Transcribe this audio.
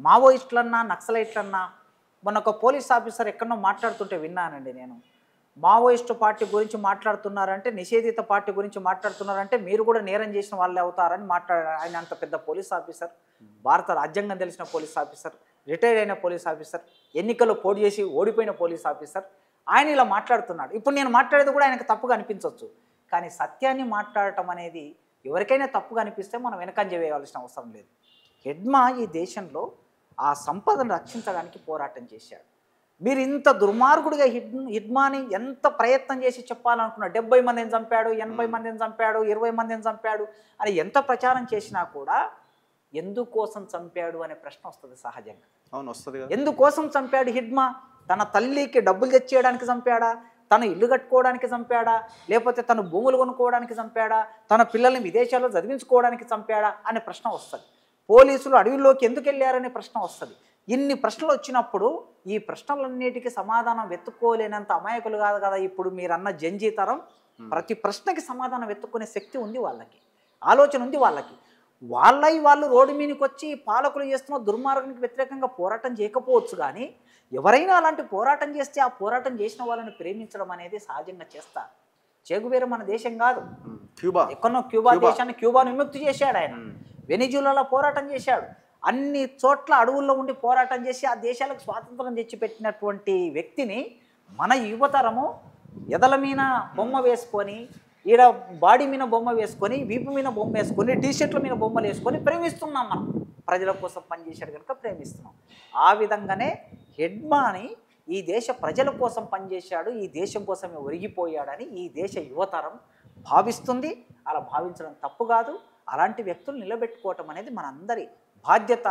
మావోయిస్టులన్నా నక్సలైట్లన్నా మొన్న ఒక police officer ఎక్కడో మాట్లాడుతుంటే విన్నానండి నేను. మావోయిస్టు పార్టీ గురించి మాట్లాడుతున్నారంటే, నిషేధిత పార్టీ గురించి మాట్లాడుతున్నారంటే మీరు కూడా నేరం చేసిన వాళ్ళే అవుతారని మాట్లాడారు. ఆయన అంత పెద్ద పోలీస్ ఆఫీసర్, భారత రాజ్యాంగం తెలిసిన పోలీస్ ఆఫీసర్, రిటైర్డ్ అయిన పోలీస్ ఆఫీసర్, ఎన్నికల్లో పోటీ చేసి ఓడిపోయిన పోలీస్ ఆఫీసర్, ఆయన ఇలా మాట్లాడుతున్నాడు. ఇప్పుడు నేను మాట్లాడేది కూడా ఆయనకు తప్పుగా అనిపించవచ్చు, కానీ సత్యాన్ని మాట్లాడటం అనేది ఎవరికైనా తప్పుగా అనిపిస్తే మనం వెనకంజ వేయాల్సిన అవసరం లేదు. హెడ్మా ఈ దేశంలో ఆ సంపదను రక్షించడానికి పోరాటం చేశాడు. మీరు ఇంత దుర్మార్గుడిగా హిడ్మాని ఎంత ప్రయత్నం చేసి చెప్పాలనుకున్నా, 70 మందిని చంపాడు, 80 మందిని చంపాడు, 20 మందిని చంపాడు అని ఎంత ప్రచారం చేసినా కూడా ఎందుకోసం చంపాడు అనే ప్రశ్న వస్తుంది సహజంగా. అవును, వస్తుంది. ఎందుకోసం చంపాడు హిడ్మా? తన తల్లికి డబ్బులు తెచ్చేయడానికి చంపాడా? తను ఇల్లు కట్టుకోవడానికి చంపాడా? లేకపోతే తను భూములు కొనుక్కోవడానికి చంపాడా? తన పిల్లల్ని విదేశాల్లో చదివించుకోవడానికి చంపాడా అనే ప్రశ్న వస్తుంది. పోలీసులు అడవిలోకి ఎందుకు వెళ్ళారనే ప్రశ్న వస్తుంది. ఇన్ని ప్రశ్నలు వచ్చినప్పుడు ఈ ప్రశ్నలన్నిటికీ సమాధానం వెతుక్కోలేనంత అమాయకులు కాదు కదా ఇప్పుడు మీరన్న జంజీ తరం. ప్రతి ప్రశ్నకి సమాధానం వెతుక్కునే శక్తి ఉంది వాళ్ళకి, ఆలోచన ఉంది వాళ్ళకి. వాళ్ళు రోడ్డు మీదకి వచ్చి పాలకులు చేస్తున్న దుర్మార్గానికి వ్యతిరేకంగా పోరాటం చేయకపోవచ్చు, కానీ ఎవరైనా అలాంటి పోరాటం చేస్తే ఆ పోరాటం చేసిన వాళ్ళని ప్రేమించడం అనేది సహజంగా చేస్తారు. చెగువేరా మన దేశం కాదు, ఎక్కడో క్యూబా దేశాన్ని క్యూబాను విముక్తి చేశాడు ఆయన. వెనిజులాలో పోరాటం చేశాడు. అన్ని చోట్ల అడవుల్లో ఉండి పోరాటం చేసి ఆ దేశాలకు స్వాతంత్రం తెచ్చిపెట్టినటువంటి వ్యక్తిని మన యువతరము ఎదల మీద బొమ్మ వేసుకొని, ఈడ బాడీ మీద బొమ్మ వేసుకొని, వీపు మీద బొమ్మ వేసుకొని, టీషర్ట్ల మీద బొమ్మలు వేసుకొని ప్రేమిస్తున్నాం. మనం ప్రజల కోసం పనిచేశాడు కనుక ప్రేమిస్తున్నాం. ఆ విధంగానే హెడ్మాని ఈ దేశ ప్రజల కోసం పనిచేశాడు, ఈ దేశం కోసమే ఒరిగిపోయాడని ఈ దేశ యువతరం భావిస్తుంది. అలా భావించడం తప్పు కాదు. అలాంటి వ్యక్తులు నిలబెట్టుకోవటం అనేది మనందరి బాధ్యత.